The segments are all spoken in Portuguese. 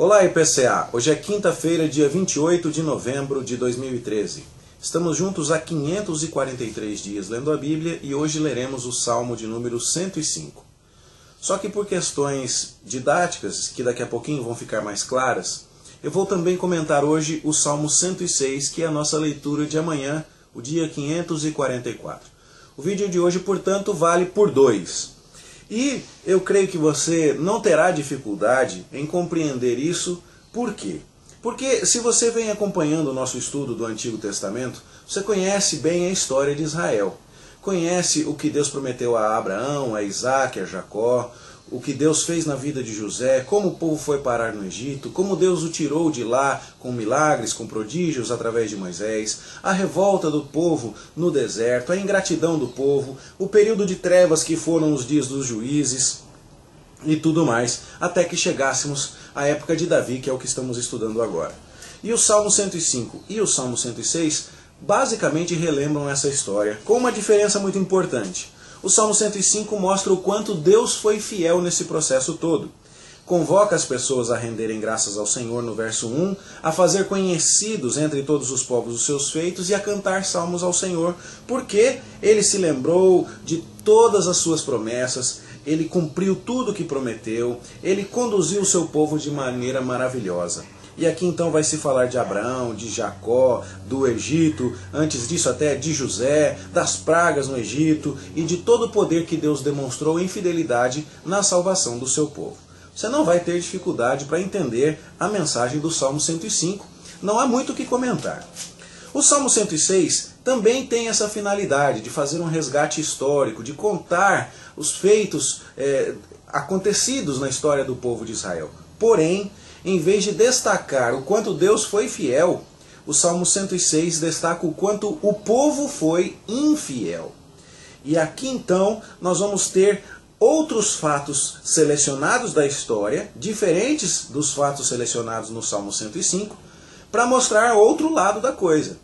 Olá IPCA, hoje é quinta-feira, dia 28 de novembro de 2013. Estamos juntos há 543 dias lendo a Bíblia e hoje leremos o Salmo de número 105. Só que por questões didáticas, que daqui a pouquinho vão ficar mais claras, eu vou também comentar hoje o Salmo 106, que é a nossa leitura de amanhã, o dia 544. O vídeo de hoje, portanto, vale por 2. E eu creio que você não terá dificuldade em compreender isso. Por quê? Porque se você vem acompanhando o nosso estudo do Antigo Testamento, você conhece bem a história de Israel. Conhece o que Deus prometeu a Abraão, a Isaac, a Jacó, o que Deus fez na vida de José, como o povo foi parar no Egito, como Deus o tirou de lá com milagres, com prodígios através de Moisés, a revolta do povo no deserto, a ingratidão do povo, o período de trevas que foram os dias dos juízes e tudo mais, até que chegássemos à época de Davi, que é o que estamos estudando agora. E o Salmo 105 e o Salmo 106 basicamente relembram essa história, com uma diferença muito importante. O Salmo 105 mostra o quanto Deus foi fiel nesse processo todo. Convoca as pessoas a renderem graças ao Senhor no verso 1, a fazer conhecidos entre todos os povos os seus feitos e a cantar salmos ao Senhor, porque Ele se lembrou de todas as suas promessas, Ele cumpriu tudo o que prometeu, Ele conduziu o seu povo de maneira maravilhosa. E aqui então vai se falar de Abraão, de Jacó, do Egito, antes disso até de José, das pragas no Egito e de todo o poder que Deus demonstrou em fidelidade na salvação do seu povo. Você não vai ter dificuldade para entender a mensagem do Salmo 105, não há muito o que comentar. O Salmo 106 também tem essa finalidade de fazer um resgate histórico, de contar os feitos acontecidos na história do povo de Israel. Porém, em vez de destacar o quanto Deus foi fiel, o Salmo 106 destaca o quanto o povo foi infiel. E aqui então nós vamos ter outros fatos selecionados da história, diferentes dos fatos selecionados no Salmo 105, para mostrar outro lado da coisa.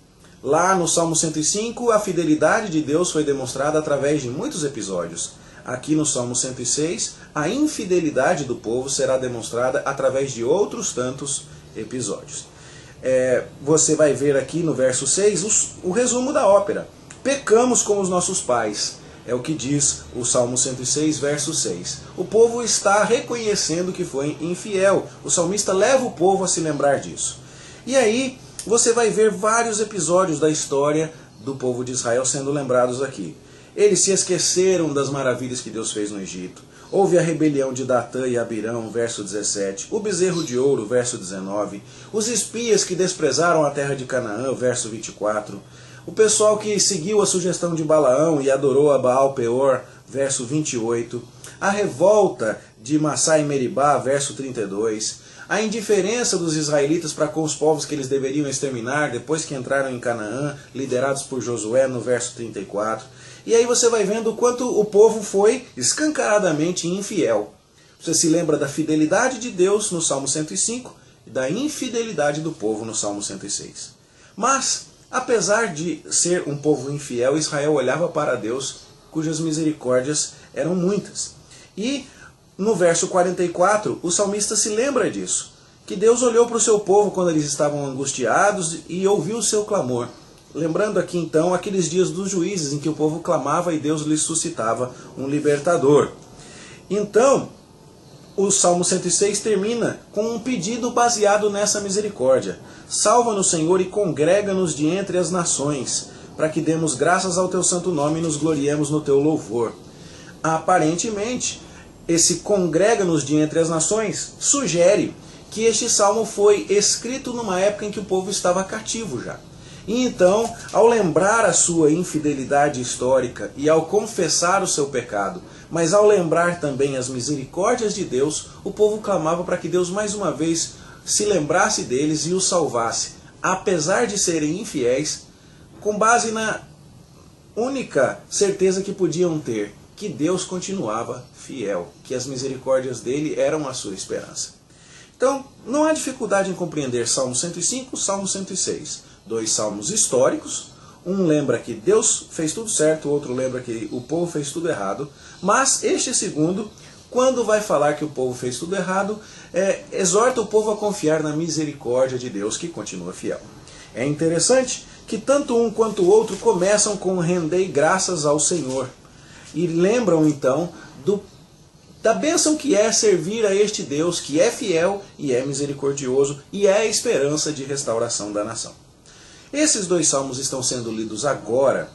Lá no Salmo 105, a fidelidade de Deus foi demonstrada através de muitos episódios. Aqui no Salmo 106, a infidelidade do povo será demonstrada através de outros tantos episódios. Você vai ver aqui no verso 6 o resumo da ópera. Pecamos como os nossos pais. É o que diz o Salmo 106, verso 6. O povo está reconhecendo que foi infiel. O salmista leva o povo a se lembrar disso. E aí você vai ver vários episódios da história do povo de Israel sendo lembrados aqui. Eles se esqueceram das maravilhas que Deus fez no Egito. Houve a rebelião de Datã e Abirão, verso 17. O bezerro de ouro, verso 19. Os espias que desprezaram a terra de Canaã, verso 24. O pessoal que seguiu a sugestão de Balaão e adorou a Baal Peor, verso 28. A revolta de Massá e Meribá, verso 32. A indiferença dos israelitas para com os povos que eles deveriam exterminar depois que entraram em Canaã, liderados por Josué, no verso 34. E aí você vai vendo o quanto o povo foi escancaradamente infiel. Você se lembra da fidelidade de Deus no Salmo 105 e da infidelidade do povo no Salmo 106. Mas, apesar de ser um povo infiel, Israel olhava para Deus, cujas misericórdias eram muitas. E no verso 44, o salmista se lembra disso, que Deus olhou para o seu povo quando eles estavam angustiados e ouviu o seu clamor. Lembrando aqui então aqueles dias dos juízes em que o povo clamava e Deus lhes suscitava um libertador. Então, o Salmo 106 termina com um pedido baseado nessa misericórdia. Salva-nos, Senhor, e congrega-nos de entre as nações, para que demos graças ao teu santo nome e nos gloriemos no teu louvor. Aparentemente, esse congrega-nos de entre as nações sugere que este salmo foi escrito numa época em que o povo estava cativo já. E então, ao lembrar a sua infidelidade histórica e ao confessar o seu pecado, mas ao lembrar também as misericórdias de Deus, o povo clamava para que Deus mais uma vez se lembrasse deles e os salvasse, apesar de serem infiéis, com base na única certeza que podiam ter, que Deus continuava fiel, que as misericórdias dele eram a sua esperança. Então, não há dificuldade em compreender Salmo 105 e Salmo 106. Dois salmos históricos, um lembra que Deus fez tudo certo, o outro lembra que o povo fez tudo errado, mas este segundo quando vai falar que o povo fez tudo errado, exorta o povo a confiar na misericórdia de Deus, que continua fiel. É interessante que tanto um quanto o outro começam com rendei graças ao Senhor. E lembram então da bênção que é servir a este Deus que é fiel e é misericordioso e é a esperança de restauração da nação. Esses dois salmos estão sendo lidos agora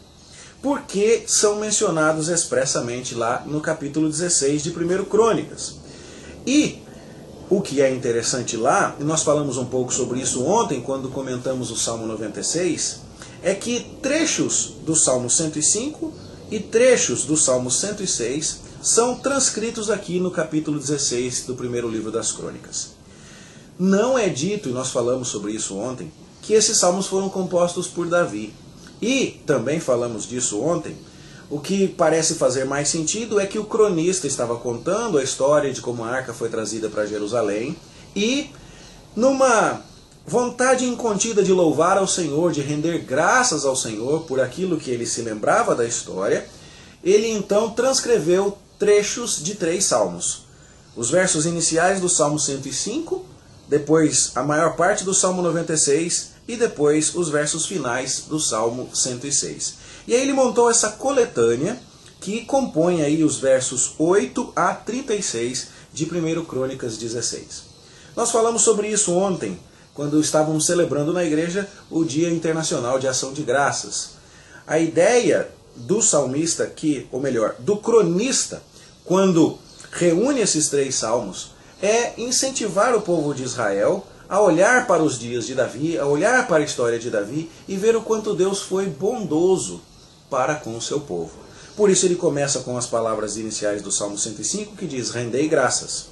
porque são mencionados expressamente lá no capítulo 16 de 1 Crônicas. E o que é interessante lá, e nós falamos um pouco sobre isso ontem quando comentamos o Salmo 96, é que trechos do Salmo 105 e trechos do Salmo 106 são transcritos aqui no capítulo 16 do primeiro livro das Crônicas. Não é dito, e nós falamos sobre isso ontem, que esses salmos foram compostos por Davi. E também falamos disso ontem, o que parece fazer mais sentido é que o cronista estava contando a história de como a arca foi trazida para Jerusalém e, numa vontade incontida de louvar ao Senhor, de render graças ao Senhor por aquilo que ele se lembrava da história, ele então transcreveu trechos de 3 salmos. Os versos iniciais do Salmo 105, depois a maior parte do Salmo 96 e depois os versos finais do Salmo 106. E aí ele montou essa coletânea que compõe aí os versos 8 a 36 de 1 Crônicas 16. Nós falamos sobre isso ontem, quando estávamos celebrando na igreja o Dia Internacional de Ação de Graças. A ideia do salmista aqui, ou melhor, do cronista, quando reúne esses 3 salmos, é incentivar o povo de Israel a olhar para os dias de Davi, a olhar para a história de Davi e ver o quanto Deus foi bondoso para com o seu povo. Por isso ele começa com as palavras iniciais do Salmo 105, que diz, rendei graças.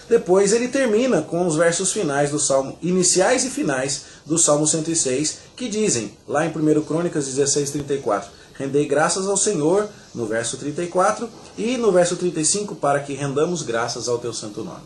Depois ele termina com os versos finais do Salmo, iniciais e finais do Salmo 106, que dizem, lá em 1 Crônicas 16, 34, rendei graças ao Senhor, no verso 34, e no verso 35, para que rendamos graças ao teu santo nome.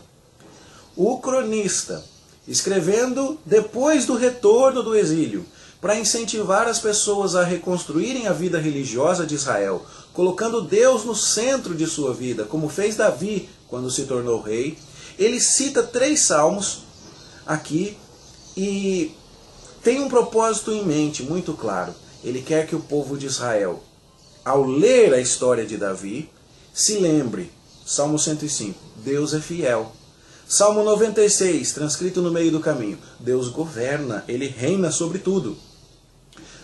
O cronista, escrevendo depois do retorno do exílio, para incentivar as pessoas a reconstruírem a vida religiosa de Israel, colocando Deus no centro de sua vida, como fez Davi quando se tornou rei, ele cita 3 salmos aqui e tem um propósito em mente muito claro. Ele quer que o povo de Israel, ao ler a história de Davi, se lembre, Salmo 105, Deus é fiel. Salmo 96, transcrito no meio do caminho, Deus governa, Ele reina sobre tudo.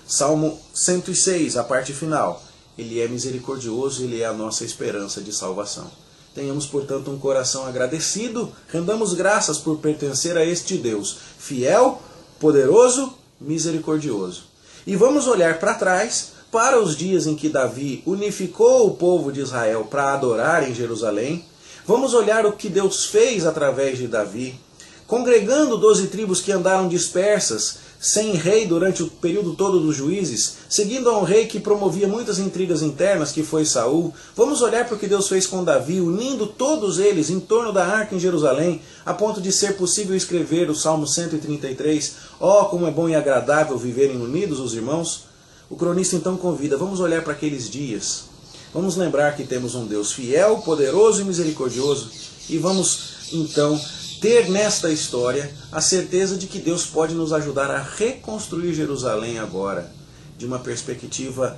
Salmo 106, a parte final, Ele é misericordioso, Ele é a nossa esperança de salvação. Tenhamos, portanto, um coração agradecido, rendamos graças por pertencer a este Deus, fiel, poderoso, misericordioso. E vamos olhar para trás, para os dias em que Davi unificou o povo de Israel para adorar em Jerusalém. Vamos olhar o que Deus fez através de Davi, congregando 12 tribos que andaram dispersas, sem rei durante o período todo dos juízes, seguindo a um rei que promovia muitas intrigas internas, que foi Saul. Vamos olhar para o que Deus fez com Davi, unindo todos eles em torno da arca em Jerusalém, a ponto de ser possível escrever o Salmo 133, ó, como é bom e agradável viverem unidos os irmãos. O cronista então convida, vamos olhar para aqueles dias. Vamos lembrar que temos um Deus fiel, poderoso e misericordioso. E vamos, então, ter nesta história a certeza de que Deus pode nos ajudar a reconstruir Jerusalém agora, de uma perspectiva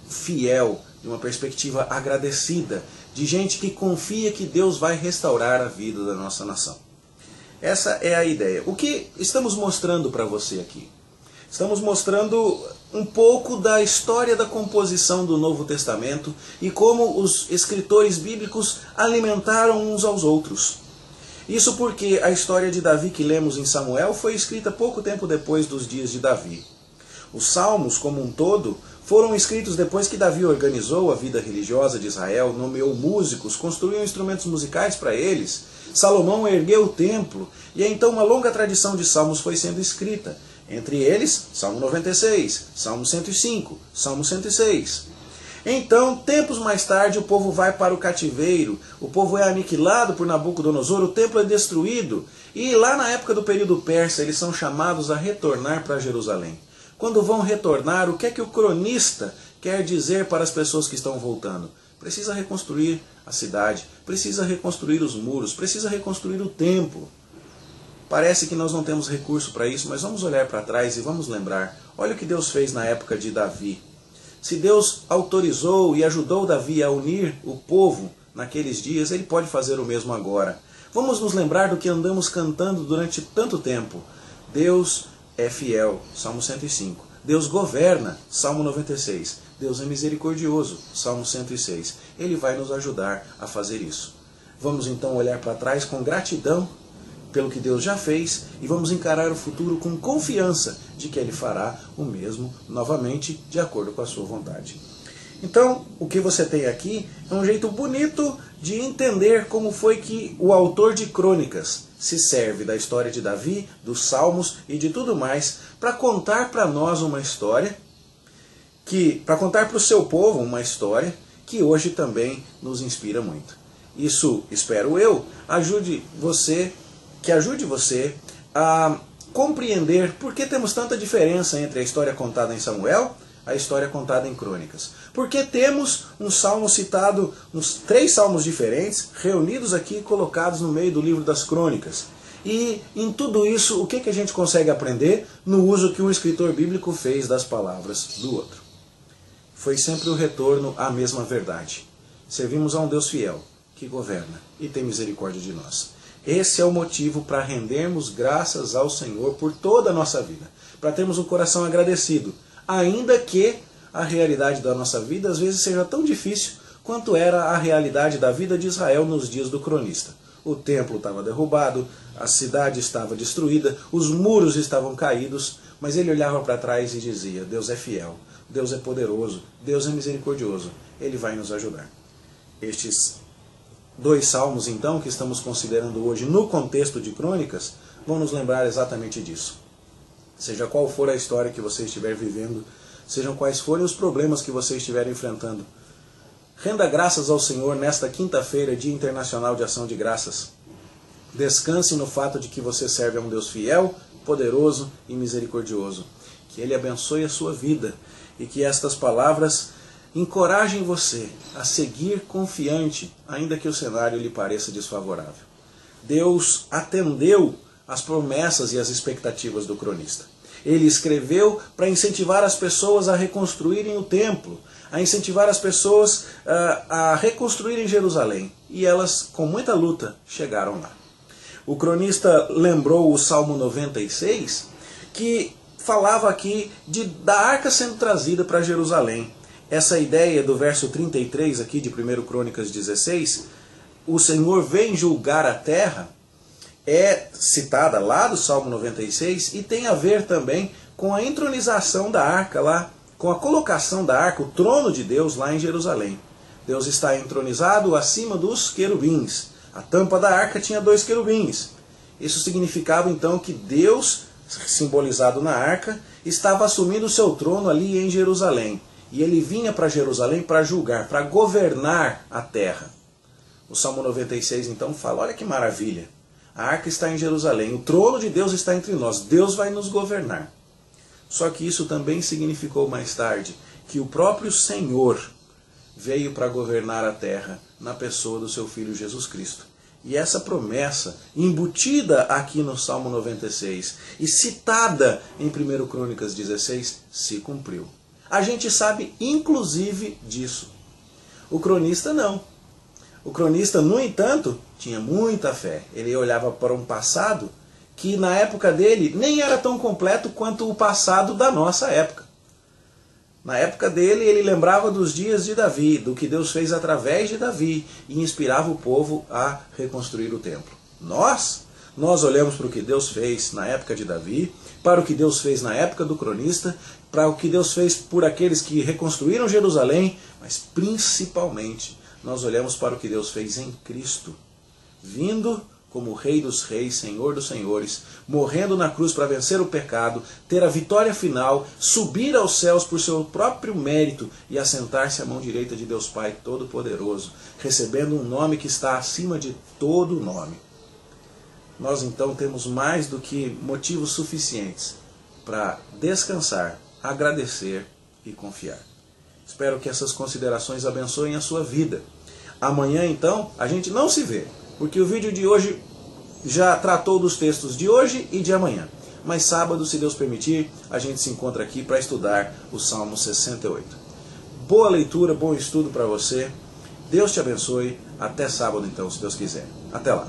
fiel, de uma perspectiva agradecida, de gente que confia que Deus vai restaurar a vida da nossa nação. Essa é a ideia. O que estamos mostrando para você aqui? Estamos mostrando um pouco da história da composição do Novo Testamento e como os escritores bíblicos alimentaram uns aos outros. Isso porque a história de Davi que lemos em Samuel foi escrita pouco tempo depois dos dias de Davi. Os salmos, como um todo, foram escritos depois que Davi organizou a vida religiosa de Israel, nomeou músicos, construiu instrumentos musicais para eles, Salomão ergueu o templo, e então uma longa tradição de salmos foi sendo escrita. Entre eles, Salmo 96, Salmo 105, Salmo 106. Então, tempos mais tarde, o povo vai para o cativeiro, o povo é aniquilado por Nabucodonosor, o templo é destruído, e lá na época do período persa, eles são chamados a retornar para Jerusalém. Quando vão retornar, o que é que o cronista quer dizer para as pessoas que estão voltando? Precisa reconstruir a cidade, precisa reconstruir os muros, precisa reconstruir o templo. Parece que nós não temos recurso para isso, mas vamos olhar para trás e vamos lembrar. Olha o que Deus fez na época de Davi. Se Deus autorizou e ajudou Davi a unir o povo naqueles dias, Ele pode fazer o mesmo agora. Vamos nos lembrar do que andamos cantando durante tanto tempo. Deus é fiel, Salmo 105. Deus governa, Salmo 96. Deus é misericordioso, Salmo 106. Ele vai nos ajudar a fazer isso. Vamos então olhar para trás com gratidão pelo que Deus já fez e vamos encarar o futuro com confiança de que Ele fará o mesmo novamente de acordo com a sua vontade. Então, o que você tem aqui é um jeito bonito de entender como foi que o autor de Crônicas se serve da história de Davi, dos Salmos e de tudo mais para contar para nós uma história, para contar para o seu povo uma história que hoje também nos inspira muito. Isso, espero eu, ajude você a compreender por que temos tanta diferença entre a história contada em Samuel e a história contada em Crônicas. Porque temos um salmo citado, uns 3 salmos diferentes, reunidos aqui e colocados no meio do livro das Crônicas. E em tudo isso, o que a gente consegue aprender no uso que um escritor bíblico fez das palavras do outro? Foi sempre o retorno à mesma verdade. Servimos a um Deus fiel, que governa e tem misericórdia de nós. Esse é o motivo para rendermos graças ao Senhor por toda a nossa vida, para termos um coração agradecido, ainda que a realidade da nossa vida às vezes seja tão difícil quanto era a realidade da vida de Israel nos dias do cronista. O templo estava derrubado, a cidade estava destruída, os muros estavam caídos, mas ele olhava para trás e dizia: Deus é fiel, Deus é poderoso, Deus é misericordioso, Ele vai nos ajudar. Estes 2 salmos, então, que estamos considerando hoje no contexto de Crônicas, vão nos lembrar exatamente disso. Seja qual for a história que você estiver vivendo, sejam quais forem os problemas que você estiver enfrentando, renda graças ao Senhor nesta quinta-feira, Dia Internacional de Ação de Graças. Descanse no fato de que você serve a um Deus fiel, poderoso e misericordioso. Que Ele abençoe a sua vida e que estas palavras encorajem você a seguir confiante, ainda que o cenário lhe pareça desfavorável. Deus atendeu às promessas e às expectativas do cronista. Ele escreveu para incentivar as pessoas a reconstruírem o templo, a incentivar as pessoas a reconstruírem Jerusalém. E elas, com muita luta, chegaram lá. O cronista lembrou o Salmo 96, que falava aqui da arca sendo trazida para Jerusalém. Essa ideia do verso 33 aqui de 1 Crônicas 16, o Senhor vem julgar a terra, é citada lá do Salmo 96 e tem a ver também com a entronização da arca lá, com a colocação da arca, o trono de Deus lá em Jerusalém. Deus está entronizado acima dos querubins. A tampa da arca tinha 2 querubins. Isso significava então que Deus, simbolizado na arca, estava assumindo o seu trono ali em Jerusalém. E ele vinha para Jerusalém para julgar, para governar a terra. O Salmo 96 então fala: olha que maravilha, a arca está em Jerusalém, o trono de Deus está entre nós, Deus vai nos governar. Só que isso também significou mais tarde que o próprio Senhor veio para governar a terra na pessoa do seu Filho Jesus Cristo. E essa promessa, embutida aqui no Salmo 96 e citada em 1 Crônicas 16, se cumpriu. A gente sabe inclusive disso. O cronista não. O cronista, no entanto, tinha muita fé. Ele olhava para um passado que na época dele nem era tão completo quanto o passado da nossa época. Na época dele, ele lembrava dos dias de Davi, do que Deus fez através de Davi, e inspirava o povo a reconstruir o templo. Nós olhamos para o que Deus fez na época de Davi, para o que Deus fez na época do cronista, para o que Deus fez por aqueles que reconstruíram Jerusalém, mas principalmente nós olhamos para o que Deus fez em Cristo, vindo como Rei dos Reis, Senhor dos Senhores, morrendo na cruz para vencer o pecado, ter a vitória final, subir aos céus por seu próprio mérito e assentar-se à mão direita de Deus Pai Todo-Poderoso, recebendo um nome que está acima de todo nome. Nós então temos mais do que motivos suficientes para descansar, agradecer e confiar. Espero que essas considerações abençoem a sua vida. Amanhã, então, a gente não se vê, porque o vídeo de hoje já tratou dos textos de hoje e de amanhã. Mas sábado, se Deus permitir, a gente se encontra aqui para estudar o Salmo 68. Boa leitura, bom estudo para você. Deus te abençoe. Até sábado, então, se Deus quiser. Até lá.